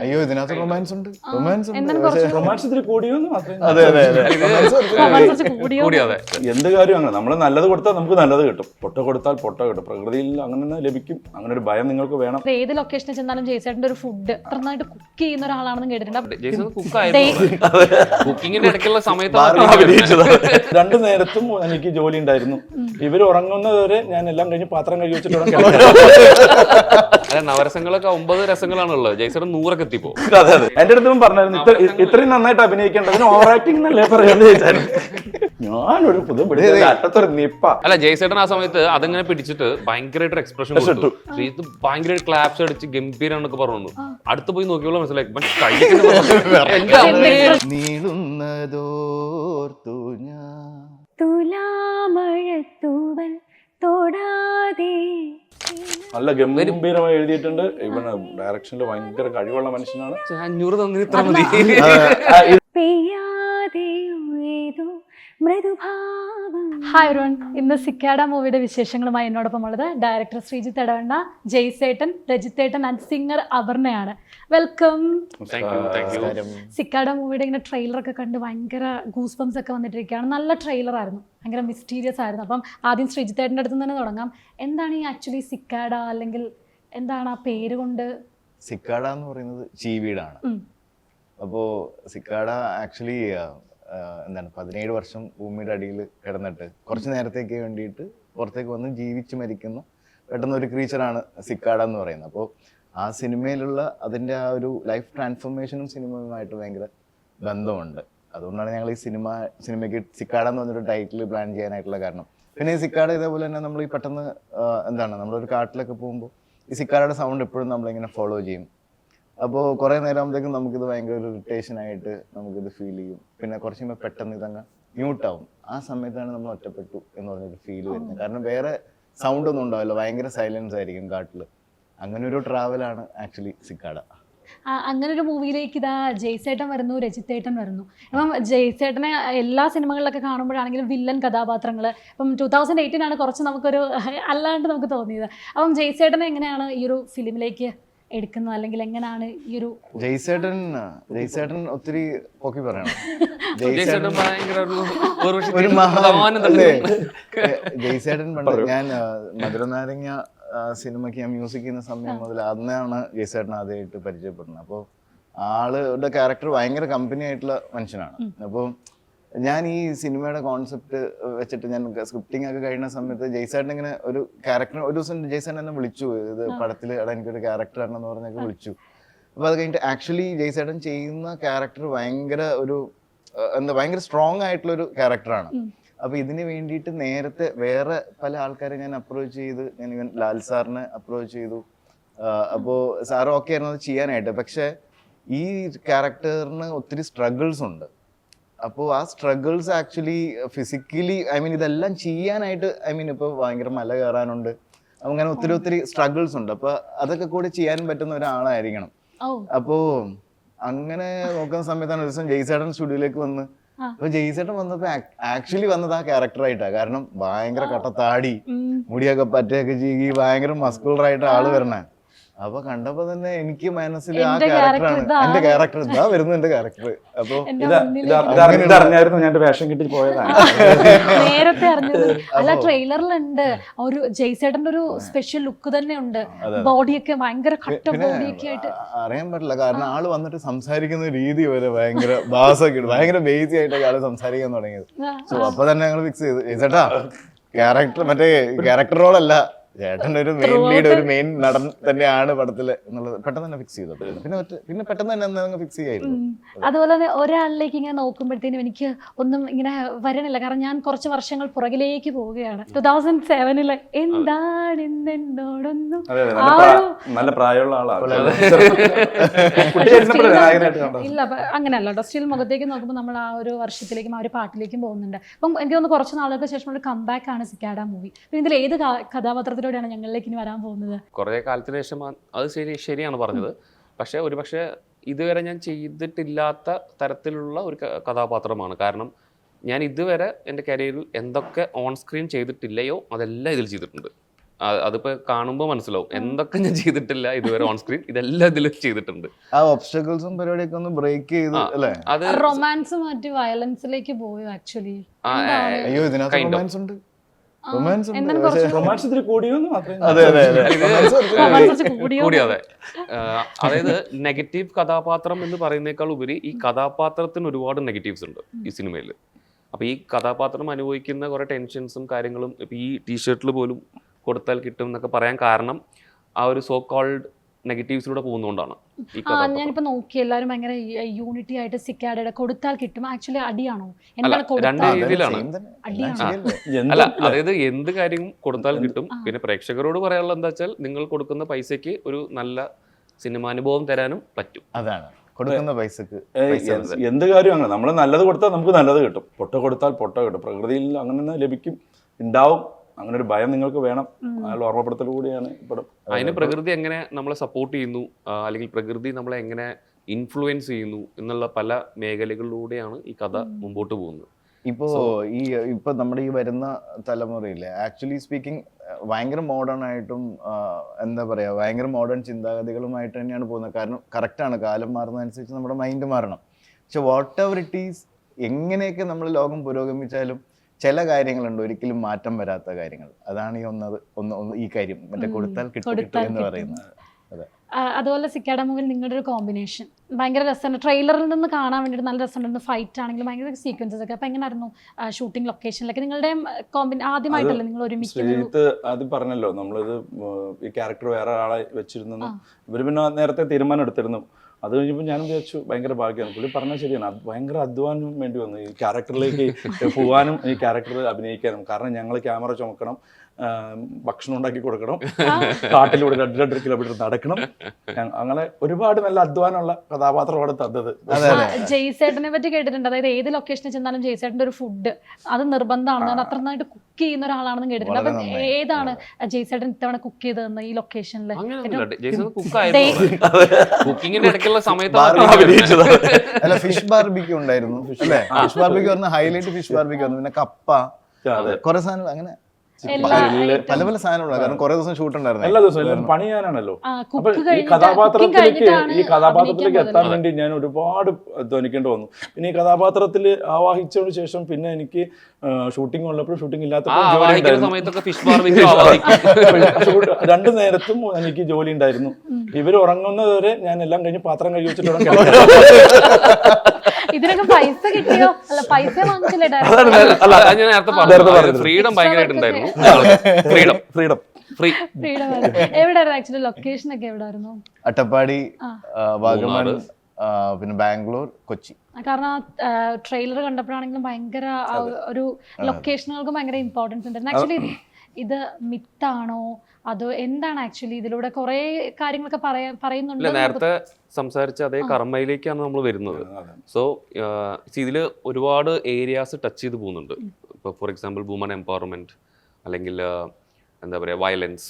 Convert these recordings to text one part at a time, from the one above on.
അയ്യോ ഇതിനകത്ത് റൊമാൻസ് ഉണ്ട് റൊമാൻസ് ഇത്തിരി കൂടിയോന്ന് മാത്രമേ. എന്ത് കാര്യം അങ്ങനെ നമ്മൾ നല്ലത് കൊടുത്താൽ നമുക്ക് നല്ലത് കിട്ടും, പൊട്ട കൊടുത്താൽ പൊട്ട കിട്ടും, പ്രകൃതിയിൽ അങ്ങനെ തന്നെ ലഭിക്കും. അങ്ങനെ ഒരു ഭയം നിങ്ങൾക്ക് വേണം. ഏത് ലൊക്കേഷനിൽ ചെന്നാലും ജയ്സേട്ടന്റെ ഒരു ഫുഡ് നന്നായിട്ട് കുക്ക് ചെയ്യുന്ന ഒരാളാണെന്ന് കേട്ടിട്ടുണ്ട്. കുക്കിങ്ങിന്റെ ഇടയ്ക്കുള്ള സമയത്ത് രണ്ടു നേരത്തും എനിക്ക് ജോലി ഉണ്ടായിരുന്നു. ഇവർ ഉറങ്ങുന്നതുവരെ ഞാൻ എല്ലാം കഴിഞ്ഞ് പാത്രം കഴുകി വെച്ചിട്ട് അല്ല, നവരസങ്ങളൊക്കെ 9 രസങ്ങളാണുള്ളത്. ജയ്സേട്ടൻ 100 എത്തിപ്പോ. അതെ അതെ, എന്റെ അടുത്തും പറഞ്ഞായിരുന്നു ഇത്രയും നന്നായിട്ട് അഭിനയിക്കേണ്ടതിന് ഓവർ ആക്ടിംഗ് എന്നല്ലേ പറയാന്ന് ചോദിച്ചായിരുന്നു. ഞാനൊരു പുതും അറ്റത്തൊരു നിപ്പ. അല്ല, ജയ്സേട്ടൻ ആ സമയത്ത് അതങ്ങനെ പിടിച്ചിട്ട് ഭയങ്കരമായിട്ട് എക്സ്പ്രഷൻ കൊടുത്തു. ഇത് ഭയങ്കരമായിട്ട് ക്ലാപ്സ് അടിച്ച് ഗംഭീരാന്നൊക്കെ പറഞ്ഞു. അടുത്ത് പോയി നോക്കിയോളൂ മനസ്സിലായി നീളുന്നതോർത്തു ഞാൻ തുലാമഴത്തൂവൽ തൊടാതെ. നല്ല ഗംഭീരമായി എഴുതിയിട്ടുണ്ട്. ഇവന് ഡയറക്ഷനിൽ ഭയങ്കര കഴിവുള്ള മനുഷ്യനാണ്. 500 തന്നിന് ഇത്ര മതി. ഹായ് എവരിവൺ, ഇന്ന് സിക്കാഡ മൂവിയുടെ വിശേഷങ്ങളുമായി എന്നോടൊപ്പം ഉള്ളത് ഡയറക്ടർ ശ്രീജിത്ത് എടവണ്ണ, ജയ്സേട്ടൻ, രജിത്തേട്ടൻ ആൻഡ് സിംഗർ അപർണയാണ്. വെൽക്കം. സിക്കാഡ മൂവിയുടെ ഇങ്ങനെ ട്രെയിലറൊക്കെ കണ്ട് ഭയങ്കര ഗൂസ് ബംസ് ഒക്കെ വന്നിട്ടിരിക്കുകയാണ്. നല്ല ട്രെയിലർ ആയിരുന്നു, ഭയങ്കര മിസ്റ്റീരിയസ് ആയിരുന്നു. അപ്പം ആദ്യം ശ്രീജിത്തേട്ടൻ്റെ അടുത്ത് തന്നെ തുടങ്ങാം. എന്താണ് ഈ ആക്ച്വലി സിക്കാഡ, അല്ലെങ്കിൽ എന്താണ് ആ പേര് കൊണ്ട്? സിക്കാഡ എന്ന് പറയുന്നത് ചീവീടാണ്. അപ്പോൾ സിക്കാഡ ആക്ച്വലി എന്താണ് 17 വർഷം ഭൂമിയുടെ അടിയിൽ കിടന്നിട്ട് കുറച്ച് നേരത്തേക്ക് വേണ്ടിയിട്ട് പുറത്തേക്ക് വന്ന് ജീവിച്ച് മരിക്കുന്ന പെട്ടെന്ന് ഒരു ക്രീച്ചറാണ് സിക്കാഡ എന്ന് പറയുന്നത്. അപ്പോൾ ആ സിനിമയിലുള്ള അതിൻ്റെ ആ ഒരു ലൈഫ് ട്രാൻസ്ഫോർമേഷനും സിനിമയുമായിട്ട് ഭയങ്കര ബന്ധമുണ്ട്. അതുകൊണ്ടാണ് ഞങ്ങൾ ഈ സിനിമയ്ക്ക് സിക്കാഡ എന്ന് പറഞ്ഞൊരു ടൈറ്റിൽ പ്ലാൻ ചെയ്യാനായിട്ടുള്ള കാരണം. പിന്നെ ഈ സിക്കാഡ ഇതേപോലെ തന്നെ നമ്മൾ ഈ പെട്ടെന്ന് എന്താണ് നമ്മളൊരു കാട്ടിലൊക്കെ പോകുമ്പോൾ ഈ സിക്കാഡയുടെ സൗണ്ട് എപ്പോഴും നമ്മളിങ്ങനെ ഫോളോ ചെയ്യും. അപ്പോൾ കുറേ നേരം ആകുമ്പോഴത്തേക്കും നമുക്കിത് ഭയങ്കര ഒരു ഇറിറ്റേഷനായിട്ട് നമുക്കിത് ഫീൽ ചെയ്യും. പിന്നെ കുറച്ച് കഴിയുമ്പോൾ പെട്ടെന്ന് ഇതങ്ങ് മ്യൂട്ടാവും. ആ സമയത്താണ് നമ്മൾ ഒറ്റപ്പെട്ടു എന്ന് പറഞ്ഞൊരു ഫീൽ വരുന്നത്. കാരണം വേറെ സൗണ്ട് ഒന്നും ഉണ്ടാവില്ല, ഭയങ്കര സൈലൻസ് ആയിരിക്കും കാട്ടിൽ. അങ്ങനെ ഒരു ട്രാവലാണ് ആക്ച്വലി സിക്കാഡ. അങ്ങനെ ഒരു മൂവിയിലേക്ക് ഇതാ ജയ്സേട്ടൻ വരുന്നു, രജിത്തേട്ടൻ വരുന്നു. അപ്പം ജയ്സേട്ടനെ എല്ലാ സിനിമകളിലൊക്കെ കാണുമ്പോഴാണെങ്കിലും വില്ലൻ കഥാപാത്രങ്ങൾ. ഇപ്പം 2018 കുറച്ച് നമുക്കൊരു അല്ലാണ്ട് നമുക്ക് തോന്നിയത്. അപ്പം ജയ്സേട്ടനെ എങ്ങനെയാണ് ഈ ഒരു ഫിലിമിലേക്ക് എടുക്കുന്നത്, അല്ലെങ്കിൽ എങ്ങനെയാണ് ഈ ഒരു? ജയ്സേട്ടൻ ഒത്തിരി പൊക്കി പറയണം. ജയ്സേട്ടൻ പണ്ട് ഞാൻ മധുരനാരങ്ങ സിനിമയ്ക്ക് ഞാൻ മ്യൂസിക് ചെയ്യുന്ന സമയം മുതൽ അന്നാണ് ജയ്സേട്ടൻ ആദ്യമായിട്ട് പരിചയപ്പെടുന്നത്. അപ്പോൾ ആളുടെ ക്യാരക്ടർ ഭയങ്കര കമ്പനി ആയിട്ടുള്ള മനുഷ്യനാണ്. അപ്പോൾ ഞാൻ ഈ സിനിമയുടെ കോൺസെപ്റ്റ് വെച്ചിട്ട് ഞാൻ സ്ക്രിപ്റ്റിംഗ് ഒക്കെ കഴിയുന്ന സമയത്ത് ജയ്സേട്ടൻ ഇങ്ങനെ ഒരു ക്യാരക്ടർ ഒരു ദിവസം ജയ്സേട്ടൻ എന്നെ വിളിച്ചു, ഇത് പടത്തിൽ എനിക്കൊരു ക്യാരക്ടർ ആണെന്ന് പറഞ്ഞൊക്കെ വിളിച്ചു. അപ്പോൾ അത് കഴിഞ്ഞിട്ട് ആക്ച്വലി ജയ്സേട്ടൻ ചെയ്യുന്ന ക്യാരക്ടർ ഭയങ്കര ഒരു ഭയങ്കര സ്ട്രോങ് ആയിട്ടുള്ളൊരു ക്യാരക്ടറാണ്. അപ്പോൾ ഇതിന് വേണ്ടിയിട്ട് നേരത്തെ വേറെ പല ആൾക്കാരെ ഞാൻ അപ്രോച്ച് ചെയ്ത്, ഞാൻ ഇവൻ ലാൽ സാറിനെ അപ്രോച്ച് ചെയ്തു. അപ്പോൾ സാർ ഓക്കെ ആയിരുന്നു അത് ചെയ്യാനായിട്ട്. പക്ഷെ ഈ ക്യാരക്ടറിന് ഒത്തിരി സ്ട്രഗിൾസ് ഉണ്ട്. അപ്പോൾ ആ സ്ട്രഗിൾസ് ആക്ച്വലി ഫിസിക്കലി ഇതെല്ലാം ചെയ്യാനായിട്ട് ഇപ്പോൾ ഭയങ്കര മല കയറാനുണ്ട്, അങ്ങനെ ഒത്തിരി സ്ട്രഗിൾസ് ഉണ്ട്. അപ്പോൾ അതൊക്കെ കൂടി ചെയ്യാൻ പറ്റുന്ന ഒരാളായിരിക്കണം. അപ്പോൾ അങ്ങനെ നോക്കുന്ന സമയത്താണ് ഒരു ദിവസം ജയ്സേട്ടൻ സ്റ്റുഡിയോയിലേക്ക് വന്ന്. അപ്പൊ ജയ്സേട്ടൻ വന്നപ്പോ ആക്ച്വലി വന്നത് ആ ക്യാരക്ടറായിട്ടാണ്. കാരണം ഭയങ്കര കട്ടത്താടി, മുടിയൊക്കെ പറ്റയൊക്കെ ചെയ്യി ഭയങ്കര മസ്കുലറായിട്ട് ആള് വരണേ. അപ്പൊ കണ്ടപ്പോ തന്നെ എനിക്ക് മനസ്സിൽ ആ ക്യാരക്ടറാണ് എന്റെ ക്യാരക്ടർ, ഇതാ വരുന്നു എന്റെ ക്യാരക്ടർ. അപ്പൊ ഇതറിഞ്ഞായിരുന്നു ഞാൻ വേഷം കിട്ടി പോയതാണ്. നേരത്തെ അറിഞ്ഞത് അല്ല, ട്രെയിലറിലുണ്ട് ഒരു ജയ്സേട്ടന്റെ ഒരു സ്പെഷ്യൽ ലുക്ക് തന്നെ ഉണ്ട്. ബോഡിയൊക്കെ ഭയങ്കര കട്ട ബോഡിയൊക്കെ ആയിട്ട് അറിയാൻ പറ്റില്ല. കാരണം ആള് വന്നിട്ട് സംസാരിക്കുന്ന രീതി വരെ ഭയങ്കര ബാസൊക്കെ ഉണ്ട്, ഭയങ്കര ബേസി ആയിട്ടൊക്കെ ആള് സംസാരിക്കാൻ തുടങ്ങിയത്. സോ അപ്പൊ തന്നെ ഞങ്ങൾ ഫിക്സ് ചെയ്തു, ജയ്സേട്ടാ ക്യാരക്ടർ മറ്റേ ക്യാരക്ടർ റോളല്ല, ചേട്ടൻ്റെ ഒരു മെയിൻ ലീഡ്, ഒരു മെയിൻ നടൻ തന്നെയാണ് പടത്തില് എന്നുള്ളത് പെട്ടെന്ന് തന്നെ ഫിക്സ് ചെയ്തു. പിന്നെ പെട്ടെന്ന് തന്നെ ഫിക്സ് ചെയ്യായിരുന്നു. അതുപോലെ തന്നെ ഒരാളിലേക്ക് ഇങ്ങനെ നോക്കുമ്പോഴത്തേനും എനിക്ക് ഒന്നും ഇങ്ങനെ വരണില്ല. കാരണം ഞാൻ കുറച്ച് വർഷങ്ങൾ പുറകിലേക്ക് പോവുകയാണ്. 2007 എന്താണ് എന്നോടൊന്നും നല്ല പ്രായമുള്ള ആളാണ്. ഇല്ല അങ്ങനെയല്ല കേട്ടോ. സ്റ്റിൽ മുഖത്തേക്ക് നോക്കുമ്പോൾ നമ്മൾ ആ ഒരു വർഷത്തിലേക്കും ആ ഒരു പാട്ടിലേക്കും പോകുന്നുണ്ട്. അപ്പം എനിക്ക് തോന്നുന്നു കുറച്ച് നാളുകൾക്ക് ശേഷം ഒരു കംബാക്ക് ആണ് സിക്കാഡ മൂവി. ഇതിൽ ഏത് കഥാപാത്രത്തിൽ ഞങ്ങളിലേക്ക് ഇനി വരാൻ പോകുന്നത്? കുറേ കാലത്തിന് ശേഷം അത് ശരിയാണ് പറഞ്ഞത്. പക്ഷെ ഒരുപക്ഷെ ഇതുവരെ ഞാൻ ചെയ്തിട്ടില്ലാത്ത തരത്തിലുള്ള ഒരു കഥാപാത്രമാണ്. കാരണം ഞാൻ ഇതുവരെ എൻ്റെ കരിയറിൽ എന്തൊക്കെ ഓൺ സ്ക്രീൻ ചെയ്തിട്ടില്ലയോ അതെല്ലാം ഇതിൽ ചെയ്തിട്ടുണ്ട്. അതിപ്പോ കാണുമ്പോൾ മനസ്സിലാവും എന്തൊക്കെ ഞാൻ ചെയ്തിട്ടില്ല ഇതുവരെ ഓൺ സ്ക്രീൻ, ഇതെല്ലാം ഇതിലും ചെയ്തിട്ടുണ്ട്. ആ ഒബ്സ്റ്റക്കിൾസും പരിപാടിയൊക്കെ ഒന്ന് ബ്രേക്ക് ചെയ്ത് അല്ലേ? അത് റൊമാൻസ് മാറ്റി വയലൻസിലേക്ക് പോയോ ആക്ച്വലി? അയ്യോ ഇതിനകത്ത് Kind of. റൊമാൻസ് ഉണ്ട്, റൊമാൻസ് ഉണ്ട്. എന്താണ് കുറച്ച് റൊമാൻസ് ഇത്തിരി കൂടിയോന്ന് മാത്രമേ. അതെ അതെ അതെ. റൊമാൻസ് കൂടിയോ? കൂടിയാതെ അതായത് നെഗറ്റീവ് കഥാപാത്രം എന്ന് പറയുന്നേക്കാൾ ഉപരി ഈ കഥാപാത്രത്തിന് ഒരുപാട് നെഗറ്റീവ്സ് ഉണ്ട് ഈ സിനിമയിൽ. അപ്പോൾ ഈ കഥാപാത്രം അനുഭവിക്കുന്ന കുറേ ടെൻഷൻസും കാര്യങ്ങളും ഇപ്പോൾ ഈ ടീഷർട്ടിൽ പോലും കൊടുത്താൽ കിട്ടും എന്നൊക്കെ പറയാൻ കാരണം ആ ഒരു സോ കോൾഡ് നെഗറ്റീവ്സിലൂടെ പോകുന്നതുകൊണ്ടാണ് ഈ കഥാപാത്രം. ഞാനിപ്പോ നോക്കി എല്ലാവരും ഭയങ്കര യൂണിറ്റി ആയിട്ട് സിക്കാഡയുടെ കൊടുത്താൽ കിട്ടും, ആക്ച്വലി അടിയാണോ? അല്ല, എന്താണ് രണ്ട് കൊടുത്താൽ? രീതിയിലാണ്. അടിയാണോ? അല്ല, അതായത് എന്ത് കാര്യം കൊടുത്താൽ കിട്ടും. പിന്നെ പ്രേക്ഷകരോട് പറയാനുള്ളത് എന്താ വെച്ചാൽ നിങ്ങൾ കൊടുക്കുന്ന പൈസയ്ക്ക് ഒരു നല്ല സിനിമാനുഭവം തരാനും പറ്റും. അതാണ് കൊടുക്കുന്ന പൈസക്ക് എന്ത് കാര്യം അങ്ങനെ നമ്മൾ നല്ലത് കൊടുത്താൽ നമുക്ക് നല്ലത് കിട്ടും, പൊട്ട കൊടുത്താൽ പൊട്ട കിട്ടും. പ്രകൃതിയിൽ അങ്ങനെ ലഭിക്കും, ഉണ്ടാവും. അങ്ങനെ ഒരു ഭയം നിങ്ങൾക്ക് വേണം. അയാൾ ഓർമ്മപ്പെടുത്തൽ കൂടിയാണ് ഇപ്പോഴും. അതിന് പ്രകൃതി എങ്ങനെ നമ്മളെ സപ്പോർട്ട് ചെയ്യുന്നു, അല്ലെങ്കിൽ പ്രകൃതി നമ്മളെ എങ്ങനെ ഇൻഫ്ലുവൻസ് ചെയ്യുന്നു എന്നുള്ള പല മേഖലകളിലൂടെയാണ് ഈ കഥ മുമ്പോട്ട് പോകുന്നത്. ഇപ്പൊ നമ്മുടെ ഈ വരുന്ന തലമുറയില്ലേ, ആക്ച്വലി സ്പീക്കിംഗ് ഭയങ്കര മോഡേൺ ആയിട്ടും എന്താ പറയാ, ഭയങ്കര മോഡേൺ ചിന്താഗതികളുമായിട്ട് തന്നെയാണ് പോകുന്നത്. കാരണം കറക്റ്റാണ്, കാലം മാറുന്നതനുസരിച്ച് നമ്മുടെ മൈൻഡ് മാറണം. പക്ഷെ വാട്ട് എവർ ഇറ്റ് ഈസ്, എങ്ങനെയൊക്കെ നമ്മൾ ലോകം പുരോഗമിച്ചാലും ചില കാര്യങ്ങളുണ്ട് ഒരിക്കലും മാറ്റം വരാത്ത കാര്യങ്ങൾ. അതാണ് ഈ ഈ കാര്യം, മറ്റേ കൊടുത്താൽ കിട്ടും എന്ന് പറയുന്നത്. അതെ. അതുപോലെ സിക്കാഡ മൂവിൽ നിങ്ങളുടെ ഒരു കോമ്പിനേഷൻ ഭയങ്കര രസമാണ്. ട്രെയിലറിൽ നിന്ന് കാണാൻ വേണ്ടിയിട്ട് നല്ല രസമുണ്ടായിരുന്നു. ഫൈറ്റ് ആണെങ്കിലും ഭയങ്കര സീക്വൻസസ് ഒക്കെ. അപ്പൊ എങ്ങനെയായിരുന്നു ഷൂട്ടിംഗ് ലൊക്കേഷനിലൊക്കെ നിങ്ങളുടെ ആദ്യമായിട്ടല്ലേ നിങ്ങൾ ഒരുമിച്ച്? അത് പറഞ്ഞല്ലോ, നമ്മളിത് ഈ ക്യാരക്ടർ വേറെ ആളെ വെച്ചിരുന്നു. ഇവര് പിന്നെ നേരത്തെ തീരുമാനം എടുത്തിരുന്നു. അത് കഴിഞ്ഞപ്പോൾ ഞാൻ വിചാരിച്ചു ഭയങ്കര ഭാഗ്യമാണ്. പുള്ളി പറഞ്ഞാൽ ശരിയാണ്, അത് ഭയങ്കര അധ്വാനം വേണ്ടി വന്നു ഈ ക്യാരക്ടറിലേക്ക് പോകാനും ഈ ക്യാരക്ടർ അഭിനയിക്കാനും. കാരണം ഞങ്ങൾ ക്യാമറ ചുമക്കണം, ഭക്ഷണം ഉണ്ടാക്കി കൊടുക്കണം, കാട്ടിലൂടെ 2.5 കിലോമീറ്റർ നടക്കണം. അങ്ങനെ ഒരുപാട് നല്ല അധ്വാനമുള്ള കഥാപാത്രമാണ് തന്നത്. ജയ്സേട്ടനെ പറ്റി കേട്ടിട്ടുണ്ട്, അതായത് ഏത് ലൊക്കേഷനിൽ ചെന്നാലും ജയ്സേട്ടന്റെ ഒരു ഫുഡ് അത് നിർബന്ധമാണ്, അത്ര നന്നായിട്ട് കുക്ക് ചെയ്യുന്ന ഒരാളാണെന്ന് കേട്ടിട്ടുണ്ട്. അപ്പൊ ഏതാണ് ജയ്സേട്ടൻ ഇത്തവണ കുക്ക് ചെയ്തതെന്ന് ഈ ലൊക്കേഷനിൽ? കുക്കിങ്ങിന്റെ ഇടയ്ക്കുള്ള സമയത്ത് അല്ല, ഫിഷ് ബാർബിക്യൂ ഉണ്ടായിരുന്നു. അല്ലേ, ഫിഷ് ബാർബിക്യൂ പറഞ്ഞ ഹൈലൈറ്റ് ഫിഷ് ബാർബിക്യൂ ആയിരുന്നു. പിന്നെ കപ്പ, കുറെ സാധനങ്ങൾ, അങ്ങനെ പല പല സാധനമുള്ള. കാരണം കുറെ ദിവസം ഷൂട്ട് ഉണ്ടായിരുന്നു, എല്ലാ ദിവസവും പണി ഞാനാണല്ലോ. അപ്പൊ ഈ കഥാപാത്രത്തിലേക്ക് എത്താൻ വേണ്ടി ഞാൻ ഒരുപാട് അധ്വാനിക്കേണ്ടി വന്നു. പിന്നെ ഈ കഥാപാത്രത്തിൽ ആവാഹിച്ചതിന് ശേഷം പിന്നെ എനിക്ക് ഷൂട്ടിംഗ് ഉള്ളപ്പോഴും ഷൂട്ടിംഗ് ഇല്ലാത്തപ്പോഴും രണ്ടു നേരത്തും എനിക്ക് ജോലി ഉണ്ടായിരുന്നു. ഇവർ ഉറങ്ങുന്നതുവരെ ഞാൻ എല്ലാം കഴിഞ്ഞ് പാത്രം കഴുകി വെച്ചിട്ട് ഇതിനൊക്കെ പൈസ കിട്ടിയോ? അല്ല, പൈസ വാങ്ങിച്ചില്ലേ? ഞാൻ നേരത്തെ പറഞ്ഞു, ഫ്രീഡം ഭയങ്കരമായിട്ട് ഉണ്ടായിരുന്നു. ഫ്രീഡം എവിടെയായിരുന്നു ആക്ച്വലി ലൊക്കേഷൻ ഒക്കെ? എവിടെയായിരുന്നു? അട്ടപ്പാടി, വാഗമൺ, പിന്നെ ബാംഗ്ലൂർ, കൊച്ചി. കാരണം ട്രെയിലർ കണ്ടപ്പോഴാണെങ്കിലും ഭയങ്കര ഒരു ലൊക്കേഷനുകൾക്ക് ഭയങ്കര ഇമ്പോർട്ടൻസ് ഉണ്ടായിരുന്നു. ആക്ച്വലി ഇത് മിത്താണോ അതോ എന്താണ്? ആക്ച്വലി ഇതിലൂടെ കുറെ കാര്യങ്ങളൊക്കെ പറയുന്നുണ്ട്. നേരത്തെ സംസാരിച്ച അതേ കർമ്മയിലേക്കാണ് നമ്മൾ വരുന്നത്. സോ ഇതിൽ ഒരുപാട് ഏരിയാസ് ടച്ച് ചെയ്ത് പോകുന്നുണ്ട്. ഇപ്പോൾ ഫോർ എക്സാമ്പിൾ വുമൺ എംപവർമെൻറ്റ്, അല്ലെങ്കിൽ എന്താ പറയുക, വയലൻസ്.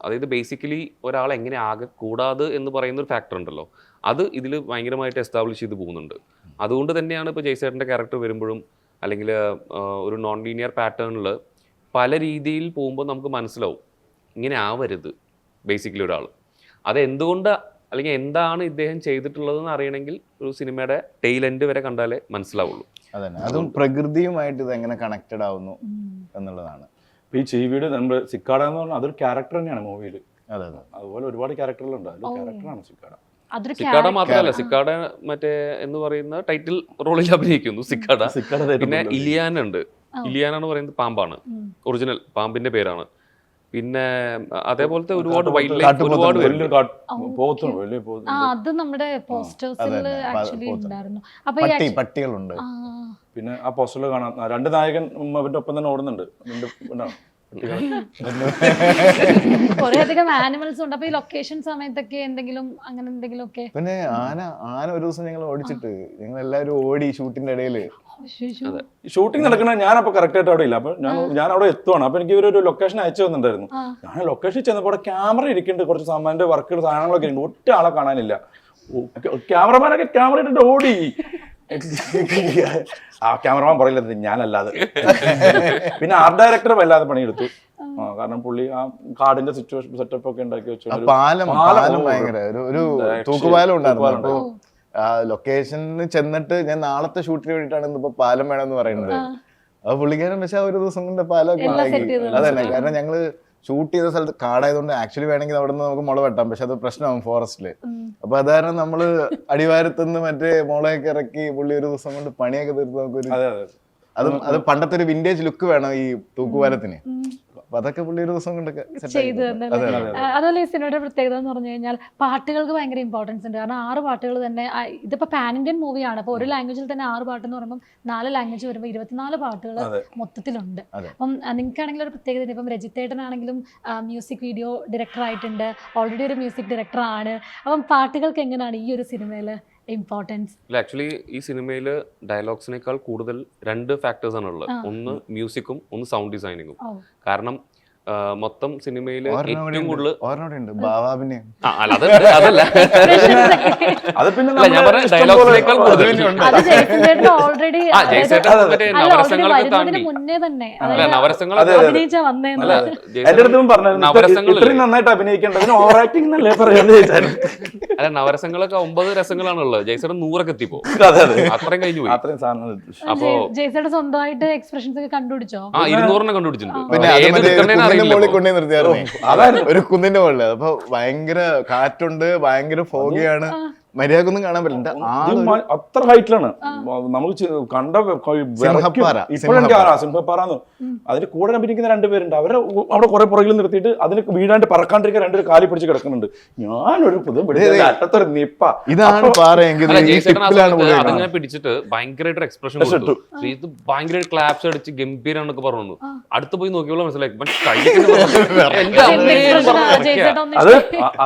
അതായത് ബേസിക്കലി ഒരാൾ എങ്ങനെ ആകെ കൂടാതെ എന്ന് പറയുന്ന ഒരു ഫാക്ടർ ഉണ്ടല്ലോ, അത് ഇതിൽ ഭയങ്കരമായിട്ട് എസ്റ്റാബ്ലിഷ് ചെയ്ത് പോകുന്നുണ്ട്. അതുകൊണ്ട് തന്നെയാണ് ഇപ്പോൾ ജയ്സേട്ടൻ്റെ ക്യാരക്ടർ വരുമ്പോഴും, അല്ലെങ്കിൽ ഒരു നോൺ ലീനിയർ പാറ്റേണിൽ പല രീതിയിൽ പോകുമ്പോൾ നമുക്ക് മനസ്സിലാവും ഇങ്ങനെ ആവരുത് ബേസിക്കലി ഒരാൾ. അത് എന്തുകൊണ്ട് അല്ലെങ്കിൽ എന്താണ് ഇദ്ദേഹം ചെയ്തിട്ടുള്ളതെന്ന് അറിയണമെങ്കിൽ ഒരു സിനിമയുടെ ടെയിൽ എൻഡ് വരെ കണ്ടാലേ മനസ്സിലാവുള്ളൂ. അതന്നെ, അതും പ്രകൃതിയുമായിട്ട് ഇത് എങ്ങനെ കണക്റ്റഡ് ആവുന്നു എന്നുള്ളതാണ്. ഈ ചീവിയുടെ നമ്മൾ സിക്കാഡ എന്ന് പറഞ്ഞാൽ അതൊരു ക്യാരക്ടർ തന്നെയാണ് മൂവിയിൽ. അതെ അതെ, അതുപോലെ ഒരുപാട് ക്യാരക്ടറുകളുണ്ട്. അതിൽ ക്യാരക്ടറാണ് സിക്കാഡ. സിക്കാഡ മാത്രമല്ല, സിക്കാഡ മറ്റേ എന്ന് പറയുന്ന ടൈറ്റിൽ റോളിൽ അഭിനയിക്കുന്നു സിക്കാഡ. പിന്നെ ഇലിയാന ഉണ്ട്. ഇലിയാന എന്ന് പറയുന്നത് പാമ്പാണ്, ഒറിജിനൽ പാമ്പിന്റെ പേരാണ്. പിന്നെ അതേപോലത്തെ ഒരുപാട് വൈൽഡ് ലൈഫ് ഒരുപാട് അത് നമ്മുടെ പോസ്റ്റേഴ്സിൽ ആക്ച്വലി ഉണ്ടായിരുന്നു. പട്ടികളുണ്ട്. പിന്നെ ആ പോസ്റ്ററിൽ കാണാം 2 നായകൻ അവന്റെ ഒപ്പം തന്നെ ഓടുന്നുണ്ട്. കുറേയധികം ആനിമൽസ് ഉണ്ട്. അപ്പൊ ഈ ലൊക്കേഷൻ സമയത്തൊക്കെ എന്തെങ്കിലും അങ്ങനെ എന്തെങ്കിലും ഒക്കെ? പിന്നെ ആന ഒരു ദിവസം ഞങ്ങൾ ഓടിച്ചിട്ട് ഞങ്ങൾ എല്ലാവരും ഓടി ഷൂട്ടിന്റെ ഇടയില്. ഷൂട്ടിംഗ് നടക്കണ ഞാനപ്പോ കറക്റ്റ് ആയിട്ട് അവിടെ ഇല്ല. അപ്പൊ ഞാൻ അവിടെ എത്തുവാണ്. അപ്പൊ എനിക്ക് ഇവരൊരു ലൊക്കേഷൻ അയച്ചു തന്നിട്ടുണ്ടായിരുന്നു. ഞാൻ ലൊക്കേഷൻ ചെന്നപ്പോൾ ക്യാമറ ഇരിക്കുന്നുണ്ട്, കുറച്ച് സാമാന്റെ വർക്കുകൾ സാധനങ്ങളൊക്കെ ഉണ്ട്. ഒറ്റ ആളെ കാണാനില്ല. ക്യാമറമാനൊക്കെ ക്യാമറ ഇട്ടിട്ട് ഓടി. ആ ക്യാമറമാൻ പറയില്ല ഞാനല്ലാതെ. പിന്നെ ആർട്ട് ഡയറക്ടർ വല്ലാതെ പണിയെടുത്തു. കാരണം പുള്ളി ആ കാടിന്റെ സിറ്റുവേഷൻ സെറ്റപ്പ് ഒക്കെ ഉണ്ടാക്കി വെച്ചു. പാലം ഭയങ്കര ഒരു തൂക്കുപാലം ഉണ്ടായിരുന്നു. അപ്പൊ ലൊക്കേഷനിൽ ചെന്നിട്ട് ഞാൻ നാളത്തെ ഷൂട്ടിന് വേണ്ടിയിട്ടാണ് ഇന്നിപ്പോ പാലം വേണമെന്ന് പറയുന്നത്. അപ്പൊ പുള്ളിക്കാരൻ പക്ഷെ ഒരു ദിവസം കൊണ്ട് പാലമൊക്കെ ഉണ്ടാക്കി. അതന്നെ, കാരണം ഞങ്ങള് ഷൂട്ട് ചെയ്ത സ്ഥലത്ത് കാടായതുകൊണ്ട് ആക്ച്വലി വേണമെങ്കിൽ അവിടെ നിന്ന് നമുക്ക് മുള വെട്ടാം, പക്ഷെ അത് പ്രശ്നമാകും ഫോറസ്റ്റില്. അപ്പൊ അത് കാരണം നമ്മള് അടിവാരത്തുനിന്ന് മറ്റേ മുളയൊക്കെ ഇറക്കി പുള്ളി ഒരു ദിവസം കൊണ്ട് പണിയൊക്കെ തീർത്ത് നമുക്കൊരു അത് പണ്ടത്തെ ഒരു വിന്റേജ് ലുക്ക് വേണം ഈ തൂക്കുപാലത്തിന്. അപ്പൊ അതൊക്കെ പുള്ളി ഒരു ദിവസം കൊണ്ടൊക്കെ ചെയ്തു തന്നെ. അതുപോലെ ഈ സിനിമയുടെ പ്രത്യേകത എന്ന് പറഞ്ഞു കഴിഞ്ഞാൽ പാട്ടുകൾക്ക് ഭയങ്കര ഇമ്പോർട്ടൻസ് ഉണ്ട്. കാരണം 6 പാട്ടുകൾ തന്നെ, ഇതിപ്പോ പാൻ ഇന്ത്യൻ മൂവിയാണ്. അപ്പൊ ഒരു ലാംഗ്വേജിൽ തന്നെ 6 പാട്ട് എന്ന് പറയുമ്പോൾ 4 ലാംഗ്വേജ് വരുമ്പോൾ 24 പാട്ടുകൾ മൊത്തത്തിലുണ്ട്. അപ്പം നിങ്ങൾക്കാണെങ്കിലും ഒരു പ്രത്യേകത, ഇപ്പം രജിത്തേട്ടനാണെങ്കിലും മ്യൂസിക് വീഡിയോ ഡയറക്ടർ ആയിട്ടുണ്ട്, ഓൾറെഡി ഒരു മ്യൂസിക് ഡയറക്ടറാണ്. അപ്പം പാട്ടുകൾക്ക് എങ്ങനെയാണ് ഈ ഒരു സിനിമയില് ഇമ്പോർട്ടൻസ്? ആക്ച്വലി ഈ സിനിമയിൽ ഡയലോഗ്സിനേക്കാൾ കൂടുതൽ 2 ഫാക്ടേഴ്സ് ആണ് ഉള്ളത്. ഒന്ന് മ്യൂസിക്കും ഒന്ന് സൗണ്ട് ഡിസൈനിങ്ങും. കാരണം മൊത്തം സിനിമയിൽ ഏറ്റവും കൂടുതൽ ഞാൻ പറഞ്ഞ ഡയലോഗ്സിനേക്കാൾ നവരസങ്ങളൊക്കെ 9 രസങ്ങളാണുള്ളത്. ജയ്സേട്ടൻ 100 എത്തിപ്പോ അത്രയും കഴിഞ്ഞു പോയി. അപ്പൊ ജയ്സേട്ടൻ സ്വന്തമായിട്ട് എക്സ്പ്രഷൻസ് ഒക്കെ കണ്ടുപിടിച്ചോ? 200 കണ്ടുപിടിച്ചിട്ടുണ്ട്. ഒരു കുന്നിന്റെ മുകളിൽ. അപ്പൊ ഭയങ്കര കാറ്റുണ്ട്, ഭയങ്കര ഫോഗിയാണ്, മര്യാദക്കൊന്നും കാണാൻ പറ്റില്ല. അത്ര ഹൈറ്റിലാണ് നമുക്ക് കണ്ട സിംഹപ്പാറന്ന്. അതിന് കൂടെ അഭിനയിക്കുന്ന 2 പേരുണ്ട്. അവരെ അവിടെ കുറെ പുറകിൽ നിർത്തിയിട്ട് അതിന് വീഴാണ്ട് പറക്കാണ്ടിരിക്കാൻ 2 കാലി പിടിച്ച് കിടക്കുന്നുണ്ട്. ഞാനൊരു അറ്റത്തൊരു നിപ്പ. ഇതാണ് അതിങ്ങനെ പിടിച്ചിട്ട് ഭയങ്കരമായിട്ട് എക്സ്പ്രഷൻ കൊടുത്തു. ഇത് ഭയങ്കര ക്ലാപ്സ് അടിച്ച് ഗംഭീരാന്നൊക്കെ പറഞ്ഞു. അടുത്ത് പോയി നോക്കിയപ്പോൾ മനസ്സിലാക്കി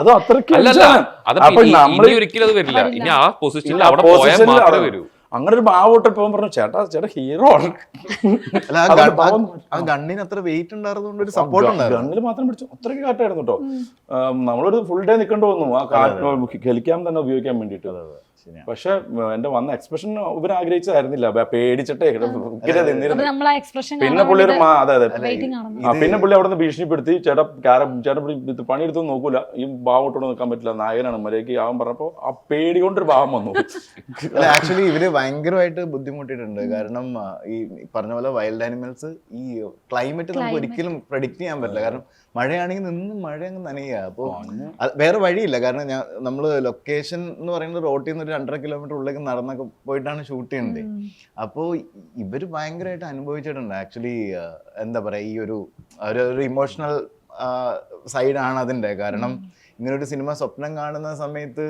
അത് അത്രയ്ക്ക് ഒരിക്കലും വരില്ല. ഇനി ആ പൊസിഷനിൽ അവിടെ പോയാൽ മാത്രമേ വരൂ. അങ്ങനെ ഒരു ഭാവോട്ട് ഇപ്പം പറഞ്ഞു, ചേട്ടാ ഹീറോ ആണ്. ഗണ്ണിന് അത്ര വെയിറ്റ് ഉണ്ടായിരുന്നതുകൊണ്ട് ഒരു സപ്പോർട്ട് ഉണ്ടായിരുന്നു. ഗണ്ണിൽ മാത്രം പിടിച്ചു. അത്രയ്ക്ക് കാറ്റായിരുന്നു കേട്ടോ. നമ്മളൊരു ഫുൾ ഡേ നിൽക്കേണ്ടി വന്നു ആ കാറ്റ് ഹെലിക്കാൻ തന്നെ ഉപയോഗിക്കാൻ വേണ്ടിയിട്ട്. പക്ഷെ എന്റെ വന്ന എക്സ്പ്രഷൻ ഇവർ ആഗ്രഹിച്ചതായിരുന്നില്ല, പേടിച്ചിട്ടേ. പിന്നെ പുള്ളി പിന്നെ പുള്ളി അവിടെ നിന്ന് ഭീഷണിപ്പെടുത്തി, ചേട്ടൻ പണിയെടുത്ത് നോക്കൂല, ഈ ഭാവത്തോടെ നിൽക്കാൻ പറ്റില്ല, നായകനാണ് മര്യാദയ്ക്ക് ആവാൻ പറഞ്ഞപ്പോ ആ പേടി കൊണ്ടൊരു ഭാവം വന്നു. ആക്ച്വലി ഇവര് ഭയങ്കരമായിട്ട് ബുദ്ധിമുട്ടിയിട്ടുണ്ട്. കാരണം ഈ പറഞ്ഞ പോലെ വൈൽഡ് ആനിമൽസ് ഈ ക്ലൈമറ്റ് നമുക്ക് ഒരിക്കലും പ്രഡിക്റ്റ് ചെയ്യാൻ പറ്റില്ല. കാരണം മഴയാണെങ്കിൽ നിന്നും മഴ അങ്ങ് നനയുക. അപ്പോൾ വേറെ വഴിയില്ല. കാരണം നമ്മള് ലൊക്കേഷൻ എന്ന് പറയുന്നത് റോട്ടിൽ നിന്ന് ഒരു 2.5 കിലോമീറ്റർ ഉള്ളിലേക്ക് നടന്നൊക്കെ പോയിട്ടാണ് ഷൂട്ട് ചെയ്യുന്നത്. അപ്പോൾ ഇവര് ഭയങ്കരമായിട്ട് അനുഭവിച്ചിട്ടുണ്ട്. ആക്ച്വലി എന്താ പറയാ, ഈ ഒരു ഇമോഷണൽ സൈഡാണ് അതിൻ്റെ. കാരണം ഇങ്ങനൊരു സിനിമ സ്വപ്നം കാണുന്ന സമയത്ത്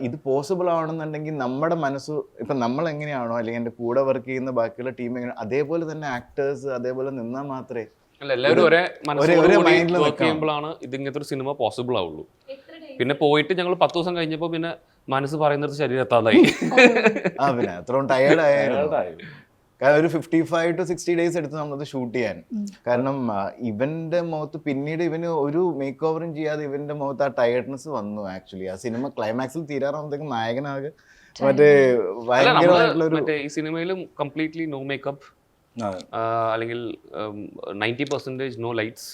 ഇത് പോസിബിൾ ആവണമെന്നുണ്ടെങ്കിൽ നമ്മുടെ മനസ്സ് ഇപ്പം നമ്മൾ എങ്ങനെയാണോ, അല്ലെങ്കിൽ എൻ്റെ കൂടെ വർക്ക് ചെയ്യുന്ന ബാക്കിയുള്ള ടീം എങ്ങനെയാണോ, അതേപോലെ തന്നെ ആക്ടേഴ്സ് അതേപോലെ നിന്നാൽ മാത്രമേ എല്ലാവരും ഒരേ മൈൻഡിൽ വർക്ക് ചെയ്യുമ്പോഴാണ് ഇത് ഇങ്ങനത്തെ ഒരു സിനിമ പോസിബിൾ ആവുള്ളൂ. പിന്നെ പോയിട്ട് ഞങ്ങൾ 10 ദിവസം കഴിഞ്ഞപ്പോൾ പിന്നെ മനസ്സ് പറയുന്നത് ശരീരം എത്താതായി. പിന്നെ അത്രയും ടയേർഡായി. കാരണം ഒരു 55 to 60 days എടുത്ത് നമ്മളത് ഷൂട്ട് ചെയ്യാൻ. കാരണം ഇവന്റെ മുഖത്ത് പിന്നീട് ഇവന് ഒരു മേക്ക് ഓവറും ചെയ്യാതെ ഇവന്റെ മുഖത്ത് ആ ടയർഡ്നെസ് വന്നു. ആക്ച്വലി ആ സിനിമ ക്ലൈമാക്സിൽ തീരാറാകുമ്പോഴത്തേക്കും നായകനാകെ മറ്റേ ഭയങ്കര ഈ സിനിമയിലും കംപ്ലീറ്റ്ലി നോ മേക്കപ്പ്, അല്ലെങ്കിൽ 90% നോ ലൈറ്റ്സ്,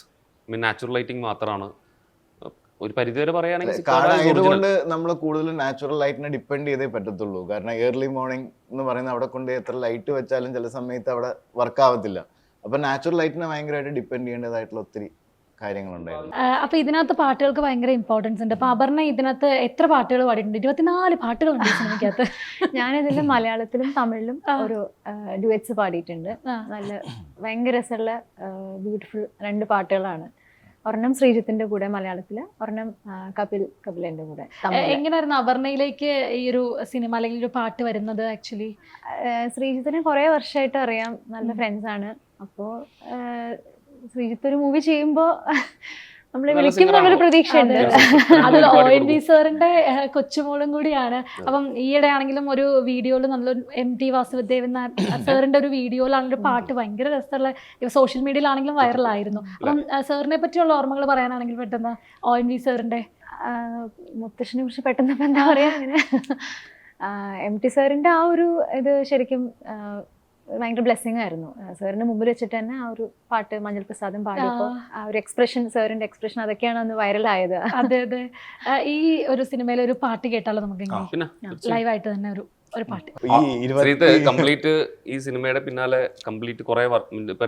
നാച്ചുറൽ ലൈറ്റിംഗ് മാത്രമാണ്. ഒരു പരിധിവരെ പറയുകയാണെങ്കിൽ നമ്മൾ കൂടുതൽ നാച്ചുറൽ ലൈറ്റിനെ ഡിപ്പെൻഡ് ചെയ്തേ പറ്റത്തുള്ളൂ. കാരണം ഏർലി മോർണിംഗ് എന്ന് പറയുന്നത് അവിടെ കൊണ്ട് എത്ര ലൈറ്റ് വെച്ചാലും ചില സമയത്ത് അവിടെ വർക്ക് ആവത്തില്ല. അപ്പൊ നാച്ചുറൽ ലൈറ്റിനെ ഭയങ്കരമായിട്ട് ഡിപ്പെൻഡ് ചെയ്യേണ്ടതായിട്ടുള്ള ഒത്തിരി കാര്യങ്ങളുണ്ടായിരുന്നു. അപ്പൊ ഇതിനകത്ത് പാട്ടുകൾക്ക് ഭയങ്കര ഇമ്പോർട്ടൻസ് ഉണ്ട്. അപ്പൊ അപർണ ഇതിനകത്ത് എത്ര പാട്ടുകൾ പാടിയിട്ടുണ്ട്? 24 പാട്ടുകളുണ്ട് ഈ സിനിമയ്ക്കകത്ത്. ഞാനിതിൽ മലയാളത്തിലും തമിഴിലും ഒരു ഡ്യുവറ്റ്സ് പാടിയിട്ടുണ്ട്. നല്ല ഭയങ്കര രസമുള്ള ബ്യൂട്ടിഫുൾ 2 പാട്ടുകളാണ്. ഒരെണ്ണം ശ്രീജിത്തിന്റെ കൂടെ മലയാളത്തില്, ഒരെണ്ണം കപിലന്റെ കൂടെ. എങ്ങനെയായിരുന്നു അപർണയിലേക്ക് ഈ ഒരു സിനിമ അല്ലെങ്കിൽ ഒരു പാട്ട് വരുന്നത്? ആക്ച്വലി ശ്രീജിത്തിനെ കുറെ വർഷമായിട്ട് അറിയാം, നല്ല ഫ്രണ്ട്സ് ആണ്. അപ്പോ ശ്രീജിത്ത് ഒരു മൂവി ചെയ്യുമ്പോ നമ്മളെ വിളിക്കുന്നുള്ളൊരു പ്രതീക്ഷയുണ്ട്. അത് ONV സാറിന്റെ കൊച്ചുമോളും കൂടിയാണ്. അപ്പം ഈയിടെ ആണെങ്കിലും ഒരു വീഡിയോയിൽ നല്ലൊരു MT വാസുദേവൻ സാറിന്റെ ഒരു വീഡിയോയിലാണെങ്കിലും ഒരു പാട്ട് ഭയങ്കര രസമുള്ള സോഷ്യൽ മീഡിയയിലാണെങ്കിലും വൈറലായിരുന്നു. അപ്പം സാറിനെ പറ്റിയുള്ള ഓർമ്മകൾ പറയാനാണെങ്കിൽ പെട്ടെന്ന് ONV സാറിന്റെ മുത്തശ്ശിനെ കുറിച്ച് പെട്ടെന്ന് എന്താ പറയാ, MT സാറിന്റെ ആ ഒരു ഇത് ശരിക്കും ഭയങ്കര ബ്ലെസ്സിങ് ആയിരുന്നു. സാറിന് മുമ്പിൽ വെച്ചിട്ട് തന്നെ ആ ഒരു പാട്ട് മഞ്ഞൾ പ്രസാദം പാടിയപ്പോൾ ആ ഒരു എക്സ്പ്രഷൻ, സാറിന്റെ എക്സ്പ്രഷൻ, അതൊക്കെയാണ് അന്ന് വൈറലായത്. അതെ അതെ. ഈ ഒരു സിനിമയിൽ ഒരു പാട്ട് കേട്ടാലോ നമുക്ക് പിന്നെ ലൈവായിട്ട് തന്നെ ഒരു പാട്ട്. ശ്രീത്ത് കംപ്ലീറ്റ് ഈ സിനിമയുടെ പിന്നാലെ കംപ്ലീറ്റ് കുറെ ഇപ്പൊ